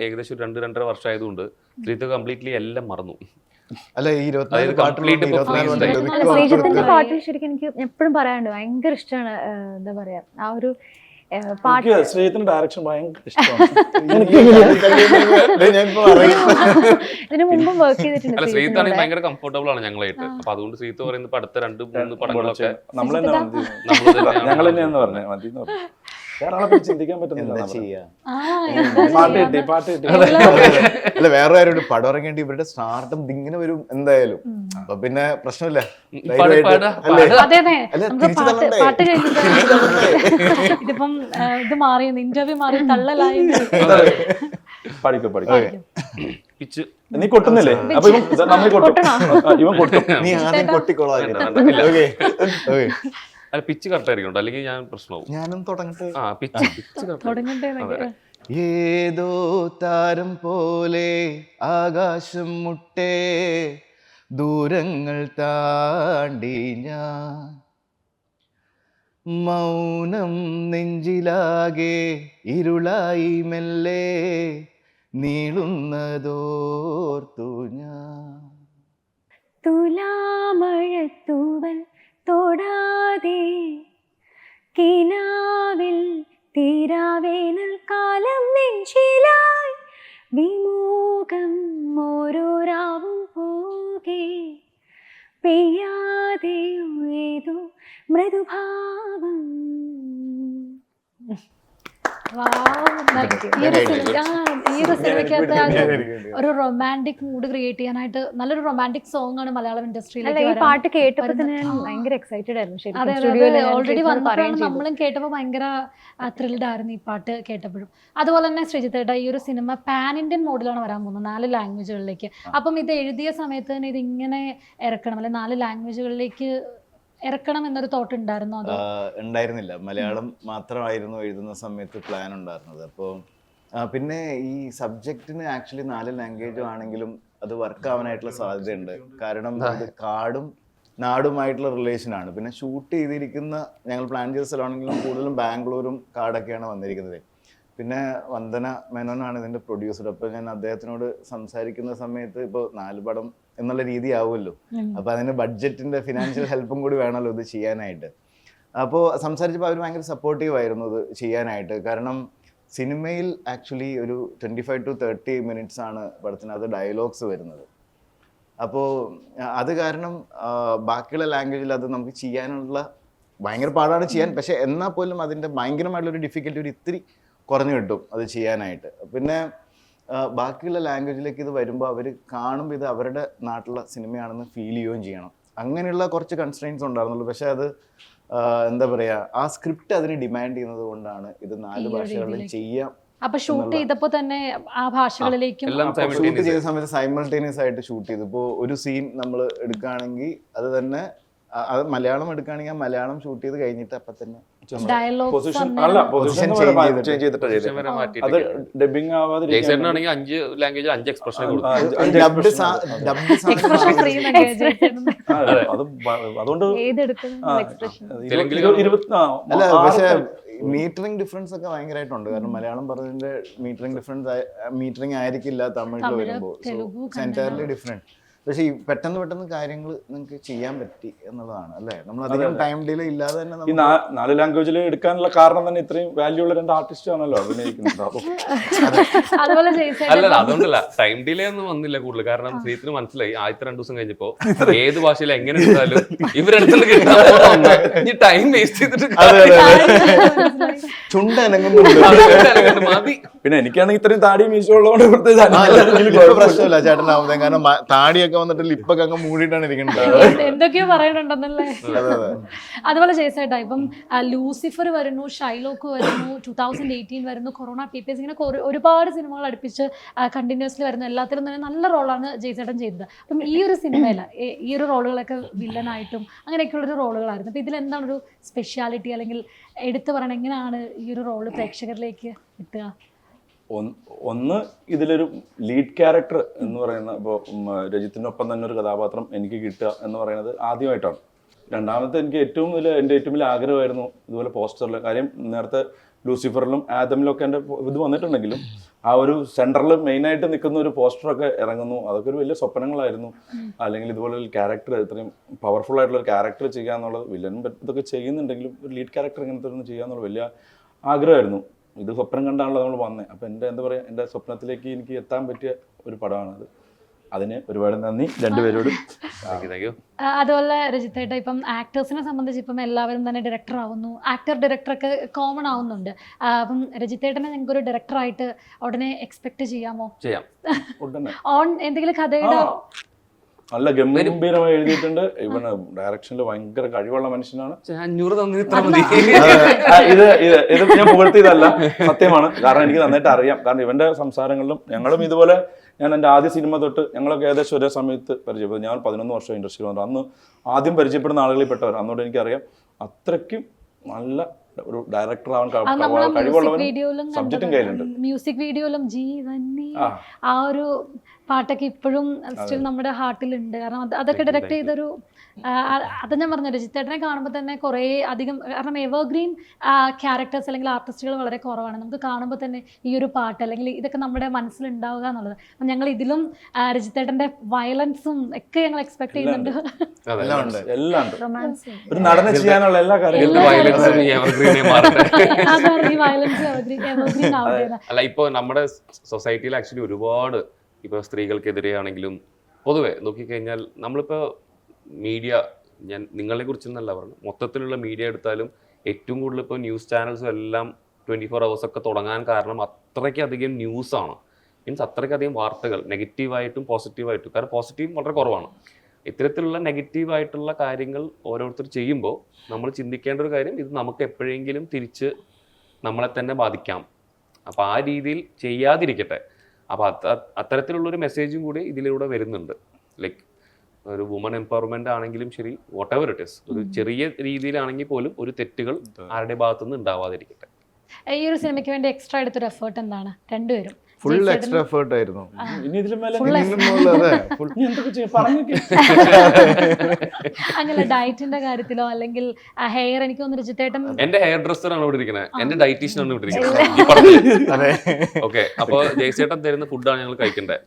ഏകദേശം 2-2.5 വർഷം ആയതുകൊണ്ട് ശ്രീത്ത് കംപ്ലീറ്റ്ലി എല്ലാം മറന്നു. അല്ല ഈ ശ്രീജിത്തിന്റെ പാട്ട് ശരിക്കും എനിക്ക് എപ്പോഴും പറയാനുണ്ട്, ഭയങ്കര ഇഷ്ടമാണ്. എന്താ പറയാ, ആ ഒരു പാട്ട് ശ്രീജിത്തിന്റെ ഡയറക്ഷൻ ഭയങ്കര ഇഷ്ടമാണ്. ഇതിനു മുമ്പും വർക്ക് ചെയ്തിട്ടുണ്ട്. അല്ല ശ്രീത്താണെങ്കിൽ ഭയങ്കര കംഫർട്ടബിൾ ആണ് ഞങ്ങളായിട്ട്. അപ്പൊ അതുകൊണ്ട് ശ്രീത്ത് പറയുന്നത് ഇപ്പൊ അടുത്ത 2-3 പടങ്ങളൊക്കെ നമ്മൾ തന്നെയാന്ന് പറഞ്ഞേ മതി എന്ന് പറഞ്ഞു. വേറെ ആളെ ചിന്തിക്കാൻ പറ്റുന്നില്ല. പാട്ട് കിട്ടി. അല്ല വേറെ ആരോട് പടം ഇറങ്ങേണ്ടി ഇവരുടെ സ്റ്റാർട്ടും ഇങ്ങനെ വരും എന്തായാലും. അപ്പൊ പിന്നെ പ്രശ്നമില്ല. പാട്ട് ഇതിപ്പം ഇത് മാറി, ഇന്റർവ്യൂ മാറി, തള്ളലായി. പിച്ച് നീ കൊട്ടുന്നില്ലേ? അപ്പൊ ഇവൻ കൊട്ടും. നീ ആദ്യം കൊട്ടിക്കോളാം. അല്ല പിച്ച് കറക്റ്റ് ആയിരിക്കും, അല്ലെങ്കിൽ ഞാൻ പ്രശ്നമാവും. ഞാനും തുടങ്ങട്ടെ. തുടങ്ങട്ടെ. ഏതോ താരം പോലെ ആകാശം മുട്ടേ ദൂരങ്ങൾ താണ്ടി ഞാൻ, മൗനം നെഞ്ചിലാകെ ഇരുളായി മെല്ലെ നീളുന്നതോർത്തു ഞാൻ. തുലാമഴത്തൂവൽ തൊടാതെ കിനാവിൽ തീരാവേനൽ കാലം നെഞ്ചിലായി വിമോകം ഓരോ രാവും പോകെ പെയ്യാതെ ഏതോ മൃദുഭാവം. ഈ ഒരു സിനിമയ്ക്കകത്ത് ഒരു റൊമാൻറ്റിക് മൂഡ് ക്രിയേറ്റ് ചെയ്യാനായിട്ട് നല്ലൊരു റൊമാൻറ്റിക് സോങ് ആണ് മലയാളം ഇൻഡസ്ട്രിയിൽ. ഈ പാട്ട് കേട്ടപ്പോൾ തന്നെ ഞാൻ ഭയങ്കര എക്സൈറ്റഡ് ആയിരുന്നു. ഓൾറെഡി വന്നപ്പോഴാണ് നമ്മളും കേട്ടപ്പോൾ ഭയങ്കര ത്രിൽഡ് ആയിരുന്നു ഈ പാട്ട് കേട്ടപ്പോഴും. അതുപോലെ തന്നെ ശ്രീജിത്തേട്ട ഈ ഒരു സിനിമ പാൻ ഇന്ത്യൻ മോഡിലാണ് വരാൻ പോകുന്നത്, 4 ലാംഗ്വേജുകളിലേക്ക്. അപ്പം ഇത് എഴുതിയ സമയത്ത് തന്നെ ഇതിങ്ങനെ ഇറക്കണം, അല്ലെ 4 ലാംഗ്വേജുകളിലേക്ക് ഇറക്കണം എന്നൊരു തോട്ട് ഉണ്ടായിരുന്നോ? അതോ ഉണ്ടായിരുന്നില്ല, മലയാളം മാത്രമായിരുന്നു എഴുതുന്ന സമയത്ത് പ്ലാൻ ഉണ്ടായിരുന്നത്. അപ്പോൾ പിന്നെ ഈ സബ്ജക്റ്റിന് ആക്ച്വലി 4 ലാംഗ്വേജും ആണെങ്കിലും അത് വർക്ക് ആവാനായിട്ടുള്ള സാധ്യതയുണ്ട്. കാരണം ഇത് കാടും നാടുമായിട്ടുള്ള റിലേഷനാണ്. പിന്നെ ഷൂട്ട് ചെയ്തിരിക്കുന്ന ഞങ്ങൾ പ്ലാൻ ചെയ്ത സ്ഥലമാണെങ്കിലും കൂടുതലും ബാംഗ്ലൂരും കാടൊക്കെയാണ് വന്നിരിക്കുന്നത്. പിന്നെ വന്ദന മേനോനാണ് ഇതിൻ്റെ പ്രൊഡ്യൂസർ. അപ്പോൾ ഞാൻ അദ്ദേഹത്തിനോട് സംസാരിക്കുന്ന സമയത്ത് ഇപ്പോൾ 4 പടം എന്നുള്ള രീതി ആവുമല്ലോ, അപ്പോൾ അതിന് ബഡ്ജറ്റിൻ്റെ ഫിനാൻഷ്യൽ ഹെൽപ്പും കൂടി വേണമല്ലോ ഇത് ചെയ്യാനായിട്ട്. അപ്പോൾ സംസാരിച്ചപ്പോൾ അവർ ഭയങ്കര സപ്പോർട്ടീവ് ആയിരുന്നു ഇത് ചെയ്യാനായിട്ട്. കാരണം സിനിമയിൽ ആക്ച്വലി ഒരു 25 to 30 minutes ആണ് പടത്തിനകത്ത് ഡയലോഗ്സ് വരുന്നത്. അപ്പോൾ അത് കാരണം ബാക്കിയുള്ള ലാംഗ്വേജിൽ അത് നമുക്ക് ചെയ്യാനുള്ള ഭയങ്കര പാടാണ് ചെയ്യാൻ. പക്ഷേ എന്നാൽ പോലും അതിൻ്റെ ഭയങ്കരമായിട്ടുള്ളൊരു ഡിഫിക്കൽറ്റി ഒരു ഇത്തിരി കുറഞ്ഞു കിട്ടും അത് ചെയ്യാനായിട്ട്. പിന്നെ ബാക്കിയുള്ള ലാംഗ്വേജിലേക്ക് ഇത് വരുമ്പോൾ അവർ കാണുമ്പോൾ ഇത് അവരുടെ നാട്ടിലെ സിനിമയാണെന്ന് ഫീൽ ചെയ്യുകയും ചെയ്യണം. അങ്ങനെയുള്ള കുറച്ച് കൺസ്ട്രെയിൻസ് ഉണ്ടായിരുന്നുള്ളൂ. പക്ഷേ അത് എന്താ പറയുക, ആ സ്ക്രിപ്റ്റ് അതിന് ഡിമാൻഡ് ചെയ്യുന്നത് കൊണ്ടാണ് ഇത് 4 ഭാഷകളിൽ ചെയ്യാം. അപ്പൊ ഷൂട്ട് ചെയ്തപ്പോൾ തന്നെ ആ ഭാഷകളിലേക്കും ഷൂട്ട് ചെയ്ത സമയത്ത് സൈമൾട്ടേനിയസ് ആയിട്ട് ഷൂട്ട് ചെയ്തു. ഇപ്പോൾ ഒരു സീൻ നമ്മൾ എടുക്കുകയാണെങ്കിൽ അത് തന്നെ അത് മലയാളം എടുക്കുകയാണെങ്കിൽ മലയാളം ഷൂട്ട് ചെയ്ത് കഴിഞ്ഞിട്ട് അപ്പം തന്നെ ജയ്സേട്ടനാണെങ്കിൽ 5 ലാംഗ്വേജ് 5 എക്സ്പ്രഷൻ അതുകൊണ്ട് അല്ല, പക്ഷേ മീറ്ററിംഗ് ഡിഫറൻസ് ഒക്കെ ഭയങ്കരമായിട്ടുണ്ട്. കാരണം മലയാളം പറഞ്ഞതിന്റെ മീറ്ററിംഗ് ആയിരിക്കില്ല തമിഴിൽ വരുമ്പോൾ. Entirely different. പക്ഷെ ഈ പെട്ടെന്ന് കാര്യങ്ങൾ നിങ്ങൾക്ക് ചെയ്യാൻ പറ്റി എന്നുള്ളതാണ് അല്ലേ. നമ്മൾ അധികം ടൈം ഡിലേ ഇല്ലാതെ തന്നെ ഈ 4 ലാംഗ്വേജിൽ എടുക്കാനുള്ള കാരണം തന്നെ ഇത്രയും വാല്യൂ ഉള്ള 2 ആർട്ടിസ്റ്റ് ആണല്ലോ അഭിനയിക്കുന്നത്. അല്ല അതുകൊണ്ടല്ല ടൈം ഡിലേ ഒന്നും വന്നില്ല കൂടുതൽ. കാരണം ശ്രീത്തിന് മനസ്സിലായി ആദ്യത്തെ 2 ദിവസം കഴിഞ്ഞപ്പോ ഏത് ഭാഷയിൽ എങ്ങനെ എടുത്താലും ഇവരെടുത്തുള്ള ടൈം വേസ്റ്റ് ചെയ്തിട്ട് ചുണ്ടനങ്ങുന്നുണ്ട് മതി. പിന്നെ എനിക്കാണെങ്കിൽ ഇത്രയും താടി മീശ ഉള്ളതുകൊണ്ട് പ്രത്യേകിച്ച് ആ, അനിയനാണെങ്കിലും ഇപ്പൊ കുഴപ്പമില്ല. പ്രശ്നമില്ല ചേട്ടനാവുമ്പോ, കാരണം താടിയൊക്കെ വന്നിട്ട് ലിപ്പൊക്കെ അങ്ങ് മൂടിയിട്ടാണ് ഇരിക്കുന്നത്. എന്തൊക്കെയോ പറയുന്നുണ്ടെന്നല്ലേ. അതെ അതെ. അതുപോലെ ജയ്സേട്ടാ ഇപ്പം ലൂസിഫർ വരുന്നു, ഷൈലോക്ക് വരുന്നു, 2018 വരുന്നു, കൊറോണ PPS, ഇങ്ങനെ ഒരുപാട് സിനിമകൾ അടുപ്പിച്ച് കണ്ടിന്യൂസ്ലി വരുന്നു. എല്ലാത്തിലും തന്നെ നല്ല റോളാണ് ജയ്സേട്ടൻ ചെയ്തത്. അപ്പം ഈ ഒരു സിനിമയിൽ ഈ ഒരു റോളുകളൊക്കെ വില്ലനായിട്ടും അങ്ങനെയൊക്കെയുള്ളൊരു റോളുകളായിരുന്നു. അപ്പം ഇതിലെന്താണ് ഒരു സ്പെഷ്യാലിറ്റി, അല്ലെങ്കിൽ എടുത്തു പറയണം എങ്ങനെയാണ് ഈ ഒരു റോള് പ്രേക്ഷകരിലേക്ക് കിട്ടുക? ഒന്ന് ഇതിലൊരു ലീഡ് ക്യാരക്ടർ എന്ന് പറയുന്ന ഇപ്പോൾ രജിത്തിനൊപ്പം തന്നെ ഒരു കഥാപാത്രം എനിക്ക് കിട്ടുക എന്ന് പറയുന്നത് ആദ്യമായിട്ടാണ്. രണ്ടാമത്തെ എനിക്ക് എൻ്റെ ഏറ്റവും വലിയ ആഗ്രഹമായിരുന്നു ഇതുപോലെ പോസ്റ്ററിൽ. കാര്യം നേരത്തെ ലൂസിഫറിലും ആദമിലും ഒക്കെ എൻ്റെ ഇത് വന്നിട്ടുണ്ടെങ്കിലും ആ ഒരു സെൻറ്ററിൽ മെയിനായിട്ട് നിൽക്കുന്ന ഒരു പോസ്റ്ററൊക്കെ ഇറങ്ങുന്നു. അതൊക്കെ ഒരു വലിയ സ്വപ്നങ്ങളായിരുന്നു. അല്ലെങ്കിൽ ഇതുപോലെ ഒരു ക്യാരക്ടർ, ഇത്രയും പവർഫുൾ ആയിട്ടുള്ള ഒരു ക്യാരക്ടർ ചെയ്യുക എന്നുള്ളത്, വില്ലനും ഇതൊക്കെ ചെയ്യുന്നുണ്ടെങ്കിലും ഒരു ലീഡ് ക്യാരക്ടർ ഇങ്ങനത്തെ ഒന്ന് ചെയ്യുക എന്നുള്ള വലിയ ആഗ്രഹമായിരുന്നു. ഇത് സ്വപ്നം കണ്ടാണല്ലോ നമ്മൾ വന്നത്. അപ്പോൾ എൻ്റെ സ്വപ്നത്തിലേക്ക് എനിക്ക് എത്താൻ പറ്റിയ ഒരു പടമാണത്. അതിന് ഒരുപാട് നന്ദി രണ്ടുപേരോടും. അതുപോലെ രജിത്തേട്ട, ഇപ്പം ആക്ടേഴ്സിനെ സംബന്ധിച്ച് ഇപ്പം എല്ലാവരും തന്നെ ഡയറക്ടർ ആവുന്നു, ഡയറക്ടറൊക്കെ കോമൺ ആവുന്നുണ്ട്. അപ്പം രജിത്തേട്ടനെ ഞങ്ങൾക്ക് ഒരു ഡയറക്ടറായിട്ട് ഉടനെ എക്സ്പെക്ട് ചെയ്യാമോ? ചെയ്യാം. ഓൺ എന്തെങ്കിലും കഥയുടെ നല്ല ഗംഭീരമായി എഴുതിയിട്ടുണ്ട്. ഇവന് ഡയറക്ഷനിൽ ഭയങ്കര കഴിവുള്ള മനുഷ്യനാണ്. 500 തന്നിട്ട് ഇത്ര മതി. ഇത് ഞാൻ പുകഴ്ത്തിയതല്ല, സത്യമാണ്. കാരണം എനിക്ക് നന്നായിട്ട് അറിയാം. കാരണം ഇവന്റെ സംസാരങ്ങളിലും ഞങ്ങളും ഇതുപോലെ, ഞാൻ എൻ്റെ ആദ്യ സിനിമ തൊട്ട് ഞങ്ങളൊക്കെ ഏകദേശം ഒരേ സമയത്ത് പരിചയപ്പെട്ടു. ഞാൻ 11 വർഷം ഇൻഡസ്ട്രിയിൽ വന്നു. അന്ന് ആദ്യം പരിചയപ്പെടുന്ന ആളുകളിൽ പെട്ടവർ. അന്നോട് എനിക്കറിയാം അത്രയ്ക്കും നല്ല ഒരു ഡയറക്ടർ ആവാൻ കഴിവുള്ളവൻ. സബ്ജക്റ്റും കയ്യിലുണ്ട്. മ്യൂസിക് വീഡിയോയിലും ജീവനി ആ ഒരു പാട്ടൊക്കെ ഇപ്പോഴും സ്റ്റിൽ നമ്മുടെ ഹാർട്ടിലുണ്ട്. കാരണം അതൊക്കെ ഡയറക്റ്റ് ചെയ്തൊരു അത് ഞാൻ പറഞ്ഞു, രജിത്തേട്ടനെ കാണുമ്പോൾ തന്നെ കുറേ അധികം, കാരണം എവർഗ്രീൻ ക്യാരക്ടേഴ്സ് അല്ലെങ്കിൽ ആർട്ടിസ്റ്റുകൾ വളരെ കുറവാണ്. നമുക്ക് കാണുമ്പോൾ തന്നെ ഈ ഒരു പാട്ട് അല്ലെങ്കിൽ ഇതൊക്കെ നമ്മുടെ മനസ്സിലുണ്ടാവുക എന്നുള്ളത്. അപ്പം ഞങ്ങൾ ഇതിലും രജിത്തേട്ടൻ്റെ വയലൻസും ഒക്കെ ഞങ്ങൾ എക്സ്പെക്ട് ചെയ്യുന്നുണ്ട്. ഒരു നടനെ ചെയ്യാനുള്ള എല്ലാ കാര്യങ്ങളും അല്ല, ഇപ്പൊ നമ്മുടെ സൊസൈറ്റിയിൽ ആക്ച്വലി ഒരുപാട് ഇപ്പൊ സ്ത്രീകൾക്കെതിരെ ആണെങ്കിലും പൊതുവെ നോക്കിക്കഴിഞ്ഞാൽ നമ്മളിപ്പോ മീഡിയ, ഞാൻ നിങ്ങളെ കുറിച്ചൊന്നല്ല പറഞ്ഞു, മൊത്തത്തിലുള്ള മീഡിയ എടുത്താലും ഏറ്റവും കൂടുതൽ ഇപ്പോൾ ന്യൂസ് ചാനൽസും എല്ലാം 24 hours ഒക്കെ തുടങ്ങാൻ കാരണം അത്രയ്ക്കധികം ന്യൂസാണ്. മീൻസ് അത്രയ്ക്കധികം വാർത്തകൾ നെഗറ്റീവായിട്ടും പോസിറ്റീവായിട്ടും. കാരണം പോസിറ്റീവ് വളരെ കുറവാണ്. ഇത്തരത്തിലുള്ള നെഗറ്റീവായിട്ടുള്ള കാര്യങ്ങൾ ഓരോരുത്തർ ചെയ്യുമ്പോൾ നമ്മൾ ചിന്തിക്കേണ്ട ഒരു കാര്യം, ഇത് നമുക്ക് എപ്പോഴെങ്കിലും തിരിച്ച് നമ്മളെ തന്നെ ബാധിക്കാം. അപ്പോൾ ആ രീതിയിൽ ചെയ്യാതിരിക്കട്ടെ. അപ്പോൾ അത്തരത്തിലുള്ളൊരു മെസ്സേജും കൂടി ഇതിലൂടെ വരുന്നുണ്ട്. ലൈക്ക് ഒരു വുമൺ എംപവർമെൻ്റ് ആണെങ്കിലും ശരി, വാട്ട് എവർ ഇറ്റ് ഇസ്, ഒരു ചെറിയ രീതിയിലാണെങ്കിൽ പോലും ഒരു തെറ്റുകൾ ആരുടെ ഭാഗത്തുനിന്ന് ഉണ്ടാവാതിരിക്കട്ടെ. ഈ ഒരു സിനിമയ്ക്ക് വേണ്ടി എക്സ്ട്രാ എടുത്തൊരു എഫേർട്ട് എന്താണ്? രണ്ടുപേരും ഫുൾ എക്സ്ട്രാ എഫേർട്ട് ആയിരുന്നു. അങ്ങനെ ഡയറ്റിന്റെ കാര്യത്തിലോ അല്ലെങ്കിൽ ഹെയർ, എനിക്ക് തോന്നുന്നു രജിത്തേട്ടൻ എന്റെ ഹെയർ ഡ്രസ്സറാണ് ഇവിടെ ഇരിക്കുന്നത്, എന്റെ ഡയറ്റീഷ്യൻ ആണ് ഇവിടെ ഇരിക്കുന്നത്. ഓക്കെ, അപ്പൊ ജയ്സേട്ടൻ തരുന്ന ഫുഡാണ് ഞങ്ങൾ കഴിക്കേണ്ടത്.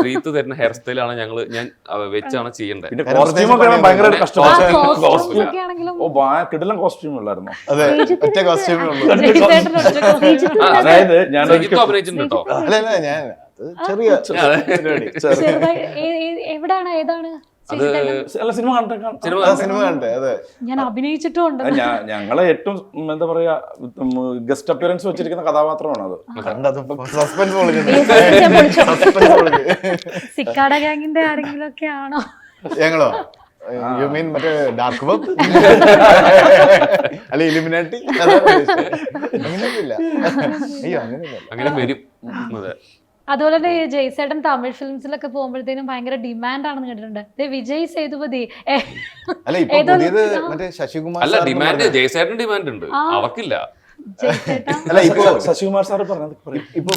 ശ്രീത്ത് തരുന്ന ഹെയർ സ്റ്റൈലാണ് ഞാൻ വെച്ചാണ് ചെയ്യേണ്ടത്. അതായത് ഞാൻ അഭിനയിച്ചിട്ടുണ്ട് കേട്ടോ. എവിടാണ്, ഏതാണ് സിനിമ കണ്ടേ? അതെ, ഞാൻ അഭിനയിച്ചിട്ടുണ്ട്. ഞങ്ങളെ ഏറ്റവും എന്താ പറയാ ഗസ്റ്റ് അപ്പിയറൻസ് വെച്ചിരിക്കുന്ന കഥാപാത്രമാണ് അത്. സിക്കാഡ ഗാങ്ങിന്റെ ആരെങ്കിലും ഒക്കെ ആണോ? ഞങ്ങളോ? യു മീൻ മറ്റേ ഡാർക്ക് വെബ് അല്ലെ ഇലുമിനാട്ടി? അങ്ങനെയൊന്നുമില്ല. അയ്യോ, അങ്ങനെയല്ല. അങ്ങനെ വരും. അതുപോലെ തന്നെ ജയ്സേട്ടൻ തമിഴ് ഫിലിംസിലൊക്കെ പോകുമ്പോഴത്തേനും ഭയങ്കര ഡിമാൻഡ് ആണെന്ന് കേട്ടിട്ടുണ്ട്. വിജയ് സേതുപതി അല്ല, ഇപ്പൊ പുതിയത് മറ്റേ ശശികുമാർ അല്ല, ഡിമാൻഡ് ജയ്സേട്ടൻ ഡിമാൻഡ് ഉണ്ട്, അവർക്കില്ല. അല്ല, ഇപ്പൊ ശശികുമാർ സാർ പറഞ്ഞത് ഇപ്പൊ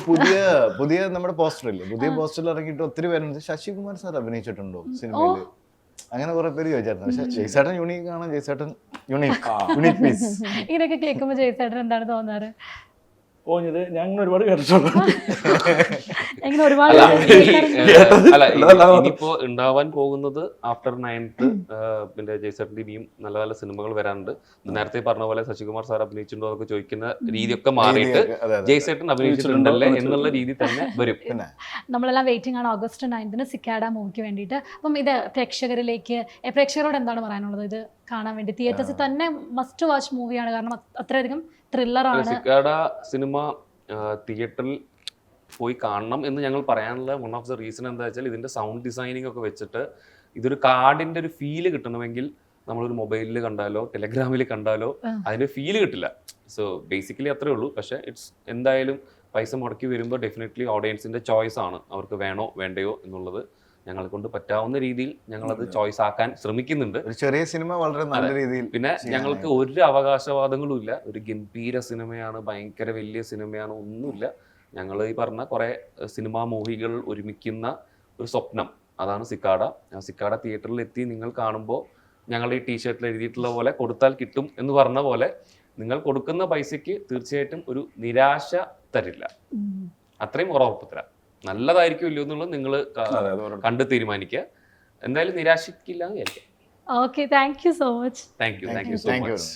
പുതിയ നമ്മുടെ പോസ്റ്റർ ഇല്ലേ, പുതിയ പോസ്റ്ററിൽ ഇറങ്ങിയിട്ട് ഒത്തിരി പേരുണ്ട് ശശികുമാർ സാർ അഭിനയിച്ചിട്ടുണ്ടോ സിനിമയില്, അങ്ങനെ കുറെ പേര് ചോദിച്ചായിരുന്നു. പക്ഷെ ജയ്സേട്ടൻ യൂണീക്ക് ആണ്, ജയ്സേട്ടൻ യൂണീക്ക് പീസ്. ഇതൊക്കെ കേൾക്കുമ്പോ ജയ്സേട്ടൻ എന്താണ് തോന്നാറ്? ഞാൻ ഒരുപാട് കേട്ടിട്ടുണ്ട്. ഇനിയിപ്പോ ഉണ്ടാവാൻ പോകുന്നത് ആഫ്റ്റർ 9th പിന്നെ ജയ്സേട്ടൻ്റെ ഇനിയും നല്ല നല്ല സിനിമകൾ വരാനുണ്ട്. നേരത്തെ പറഞ്ഞ പോലെ ശശികുമാർ സാർ അഭിനയിച്ചിട്ടുണ്ടോ എന്നൊക്കെ ചോദിക്കുന്ന രീതിയൊക്കെ മാറിയിട്ട് ജയ്സേട്ടൻ അഭിനയിച്ചിട്ടുണ്ടല്ലേ എന്നുള്ള രീതി തന്നെ വരും. നമ്മളെല്ലാം വെയിറ്റിംഗ് ആണ് August 9th സിക്കാഡ മൂവിക്ക് വേണ്ടിയിട്ട്. അപ്പം ഇത് പ്രേക്ഷകരോട് എന്താണ് പറയാനുള്ളത്? ഇത് കാണാൻ വേണ്ടി തിയേറ്റേഴ്സിൽ തന്നെ മസ്റ്റ് വാച്ച് മൂവിയാണ്, കാരണം അത്രയധികം ത്രില്ലറാണ്. സിക്കാഡ സിനിമ തിയേറ്ററിൽ പോയി കാണണം എന്ന് ഞങ്ങൾ പറയാനുള്ള വൺ ഓഫ് ദ റീസൺ എന്താ വെച്ചാൽ ഇതിൻ്റെ സൗണ്ട് ഡിസൈനിങ് ഒക്കെ വെച്ചിട്ട് ഇതൊരു കാർഡിൻ്റെ ഒരു ഫീല് കിട്ടണമെങ്കിൽ നമ്മളൊരു മൊബൈലിൽ കണ്ടാലോ ടെലഗ്രാമിൽ കണ്ടാലോ അതിൻ്റെ ഫീല് കിട്ടില്ല. സോ ബേസിക്കലി അത്രേ ഉള്ളൂ. പക്ഷേ ഇറ്റ്സ് എന്തായാലും പൈസ മുടക്കി വരുമ്പോൾ ഡെഫിനറ്റ്ലി ഓഡിയൻസിൻ്റെ ചോയ്സ് ആണ് അവർക്ക് വേണോ വേണ്ടയോ എന്നുള്ളത്. ഞങ്ങളെ കൊണ്ട് പറ്റാവുന്ന രീതിയിൽ ഞങ്ങളത് ചോയ്സ് ആക്കാൻ ശ്രമിക്കുന്നുണ്ട്. ഒരു ചെറിയ സിനിമ വളരെ നല്ല രീതിയിൽ. പിന്നെ ഞങ്ങൾക്ക് ഒരു അവകാശവാദങ്ങളും ഇല്ല. ഒരു ഗംഭീര സിനിമയാണ്, ഭയങ്കര വലിയ സിനിമയാണ്, ഒന്നുമില്ല. ഞങ്ങൾ ഈ പറഞ്ഞ കുറേ സിനിമാ മോഹികൾ ഒരുമിക്കുന്ന ഒരു സ്വപ്നം, അതാണ് സിക്കാഡ. ആ സിക്കാഡ തിയേറ്ററിൽ എത്തി നിങ്ങൾ കാണുമ്പോൾ ഞങ്ങളുടെ ഈ ടീഷർട്ടിൽ എഴുതിയിട്ടുള്ള പോലെ കൊടുത്താൽ കിട്ടും എന്ന് പറഞ്ഞ പോലെ നിങ്ങൾ കൊടുക്കുന്ന പൈസയ്ക്ക് തീർച്ചയായിട്ടും ഒരു നിരാശ തരില്ല. അത്രയും ഉറപ്പ് തരാം. നല്ലതായിരിക്കും ഇല്ലയോ എന്നുള്ളത് നിങ്ങൾ കണ്ട് തീരുമാനിക്കുക. എന്തായാലും നിരാശിക്കില്ല എന്ന് വിചാരിക്കാം. Okay, thank you so much. Thank you so much.